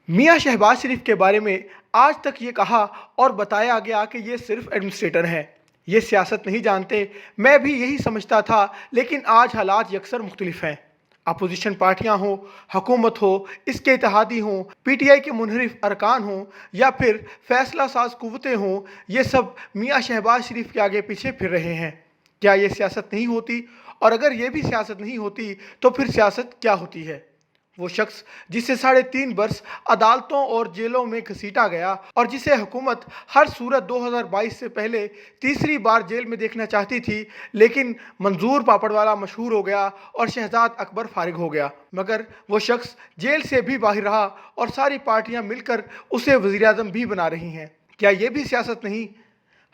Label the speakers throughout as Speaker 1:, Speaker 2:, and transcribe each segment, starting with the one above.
Speaker 1: میاں شہباز شریف کے بارے میں آج تک یہ کہا اور بتایا گیا کہ یہ صرف ایڈمنسٹریٹر ہیں، یہ سیاست نہیں جانتے۔ میں بھی یہی سمجھتا تھا، لیکن آج حالات یکسر مختلف ہیں۔ اپوزیشن پارٹیاں ہوں، حکومت ہو، اس کے اتحادی ہوں، پی ٹی آئی کے منحرف ارکان ہوں یا پھر فیصلہ ساز قوتیں ہوں، یہ سب میاں شہباز شریف کے آگے پیچھے پھر رہے ہیں۔ کیا یہ سیاست نہیں ہوتی؟ اور اگر یہ بھی سیاست نہیں ہوتی تو پھر سیاست کیا ہوتی ہے؟ وہ شخص جسے 3.5 برس عدالتوں اور جیلوں میں گھسیٹا گیا اور جسے حکومت ہر صورت 2022 سے پہلے تیسری بار جیل میں دیکھنا چاہتی تھی، لیکن منظور پاپڑوالا مشہور ہو گیا اور شہزاد اکبر فارغ ہو گیا، مگر وہ شخص جیل سے بھی باہر رہا اور ساری پارٹیاں مل کر اسے وزیر اعظم بھی بنا رہی ہیں۔ کیا یہ بھی سیاست نہیں؟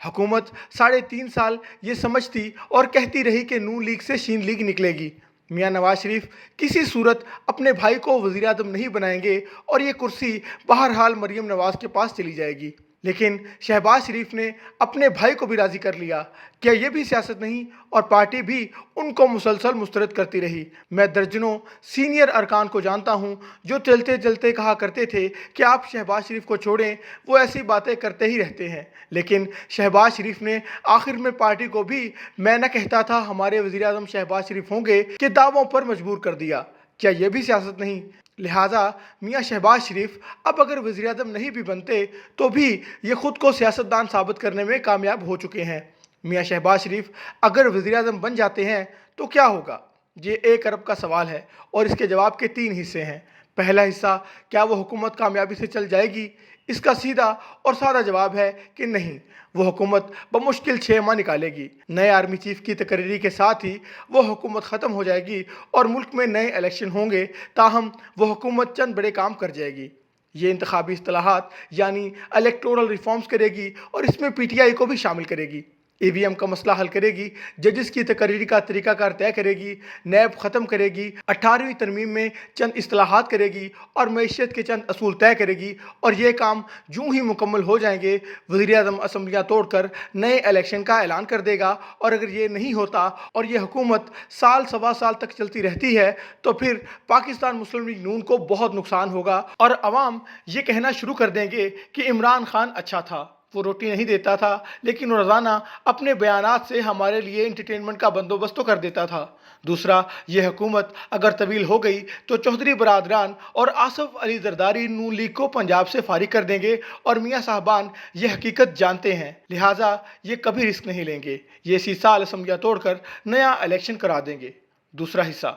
Speaker 1: حکومت 3.5 سال یہ سمجھتی اور کہتی رہی کہ نون لیگ سے شین لیگ نکلے گی۔ میاں نواز شریف کسی صورت اپنے بھائی کو وزیر اعظم نہیں بنائیں گے اور یہ کرسی بہرحال مریم نواز کے پاس چلی جائے گی، لیکن شہباز شریف نے اپنے بھائی کو بھی راضی کر لیا۔ کیا یہ بھی سیاست نہیں؟ اور پارٹی بھی ان کو مسلسل مسترد کرتی رہی۔ میں درجنوں سینئر ارکان کو جانتا ہوں جو چلتے چلتے کہا کرتے تھے کہ آپ شہباز شریف کو چھوڑیں، وہ ایسی باتیں کرتے ہی رہتے ہیں، لیکن شہباز شریف نے آخر میں پارٹی کو بھی میں نہ کہتا تھا ہمارے وزیر اعظم شہباز شریف ہوں گے کہ دعووں پر مجبور کر دیا۔ کیا یہ بھی سیاست نہیں؟ لہٰذا میاں شہباز شریف اب اگر وزیر اعظم نہیں بھی بنتے تو بھی یہ خود کو سیاستدان ثابت کرنے میں کامیاب ہو چکے ہیں۔ میاں شہباز شریف اگر وزیر اعظم بن جاتے ہیں تو کیا ہوگا؟ یہ 1 ارب کا سوال ہے اور اس کے جواب کے 3 حصے ہیں۔ پہلا حصہ، کیا وہ حکومت کامیابی سے چل جائے گی؟ اس کا سیدھا اور سادہ جواب ہے کہ نہیں، وہ حکومت بمشکل 6 ماہ نکالے گی۔ نئے آرمی چیف کی تقرری کے ساتھ ہی وہ حکومت ختم ہو جائے گی اور ملک میں نئے الیکشن ہوں گے، تاہم وہ حکومت چند بڑے کام کر جائے گی۔ یہ انتخابی اصلاحات یعنی الیکٹورل ریفارمز کرے گی اور اس میں پی ٹی آئی کو بھی شامل کرے گی۔ ای وی ایم کا مسئلہ حل کرے گی، ججز کی تقرری کا طریقہ کار طے کرے گی، نیب ختم کرے گی، 18ویں ترمیم میں چند اصلاحات کرے گی اور معیشت کے چند اصول طے کرے گی، اور یہ کام جوں ہی مکمل ہو جائیں گے وزیر اعظم اسمبلیاں توڑ کر نئے الیکشن کا اعلان کر دے گا، اور اگر یہ نہیں ہوتا اور یہ حکومت سال سوا سال تک چلتی رہتی ہے تو پھر پاکستان مسلم لیگ نون کو بہت نقصان ہوگا اور عوام یہ کہنا شروع کر دیں گے کہ عمران خان اچھا تھا، وہ روٹی نہیں دیتا تھا لیکن روزانہ اپنے بیانات سے ہمارے لیے انٹرٹینمنٹ کا بندوبست تو کر دیتا تھا۔ دوسرا، یہ حکومت اگر طویل ہو گئی تو چودھری برادران اور آصف علی زرداری نون لیگ کو پنجاب سے فارغ کر دیں گے، اور میاں صاحبان یہ حقیقت جانتے ہیں، لہٰذا یہ کبھی رسک نہیں لیں گے، یہ اسی سال اسمبلیاں توڑ کر نیا الیکشن کرا دیں گے۔ دوسرا حصہ،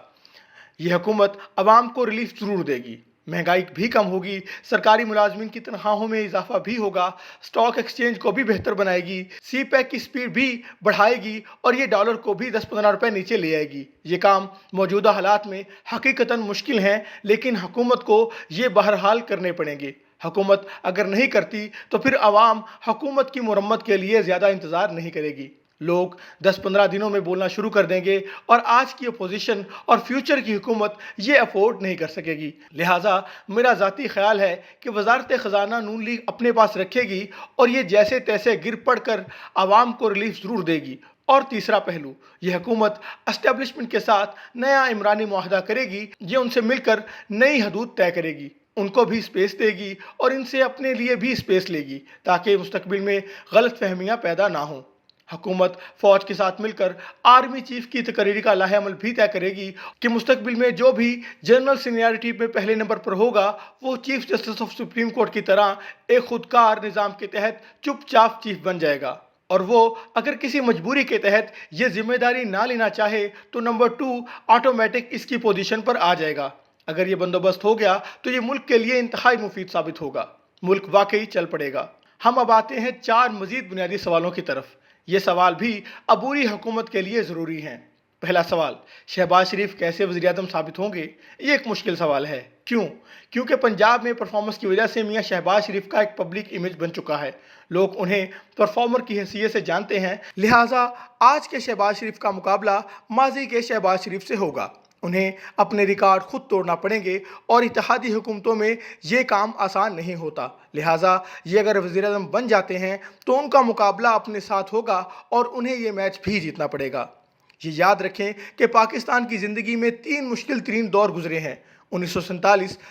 Speaker 1: یہ حکومت عوام کو ریلیف ضرور دے گی، مہنگائی بھی کم ہوگی، سرکاری ملازمین کی تنخواہوں میں اضافہ بھی ہوگا، سٹاک ایکسچینج کو بھی بہتر بنائے گی، سی پیک کی سپیڈ بھی بڑھائے گی اور یہ ڈالر کو بھی 10-15 روپے نیچے لے آئے گی۔ یہ کام موجودہ حالات میں حقیقتاً مشکل ہیں، لیکن حکومت کو یہ بہرحال کرنے پڑیں گے۔ حکومت اگر نہیں کرتی تو پھر عوام حکومت کی مرمت کے لیے زیادہ انتظار نہیں کرے گی۔ لوگ 10-15 دنوں میں بولنا شروع کر دیں گے اور آج کی اپوزیشن اور فیوچر کی حکومت یہ افورڈ نہیں کر سکے گی۔ لہٰذا میرا ذاتی خیال ہے کہ وزارت خزانہ نون لیگ اپنے پاس رکھے گی اور یہ جیسے تیسے گر پڑ کر عوام کو ریلیف ضرور دے گی۔ اور تیسرا پہلو، یہ حکومت اسٹیبلشمنٹ کے ساتھ نیا عمرانی معاہدہ کرے گی، یہ ان سے مل کر نئی حدود طے کرے گی، ان کو بھی سپیس دے گی اور ان سے اپنے لیے بھی سپیس لے گی تاکہ مستقبل میں غلط فہمیاں پیدا نہ ہوں۔ حکومت فوج کے ساتھ مل کر آرمی چیف کی تقرری کا لائحہ عمل بھی طے کرے گی کہ مستقبل میں جو بھی جنرل سینیارٹی میں پہلے نمبر پر ہوگا وہ chief justice of supreme court کی طرح ایک خودکار نظام کے تحت چپ چاپ چیف بن جائے گا، اور وہ اگر کسی مجبوری کے تحت یہ ذمہ داری نہ لینا چاہے تو نمبر 2 آٹومیٹک اس کی پوزیشن پر آ جائے گا۔ اگر یہ بندوبست ہو گیا تو یہ ملک کے لیے انتہائی مفید ثابت ہوگا، ملک واقعی چل پڑے گا۔ ہم اب آتے ہیں 4 مزید بنیادی سوالوں کی طرف۔ یہ سوال بھی عبوری حکومت کے لیے ضروری ہیں۔ پہلا سوال، شہباز شریف کیسے وزیر اعظم ثابت ہوں گے؟ یہ ایک مشکل سوال ہے۔ کیوں؟ کیونکہ پنجاب میں پرفارمنس کی وجہ سے میاں شہباز شریف کا ایک پبلک امیج بن چکا ہے، لوگ انہیں پرفارمر کی حیثیت سے جانتے ہیں، لہٰذا آج کے شہباز شریف کا مقابلہ ماضی کے شہباز شریف سے ہوگا۔ انہیں اپنے ریکارڈ خود توڑنا پڑیں گے اور اتحادی حکومتوں میں یہ کام آسان نہیں ہوتا، لہٰذا یہ اگر وزیر اعظم بن جاتے ہیں تو ان کا مقابلہ اپنے ساتھ ہوگا اور انہیں یہ میچ بھی جیتنا پڑے گا۔ یہ یاد رکھیں کہ پاکستان کی زندگی میں 3 مشکل ترین دور گزرے ہیں، 1947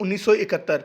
Speaker 1: 1971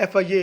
Speaker 1: FIA,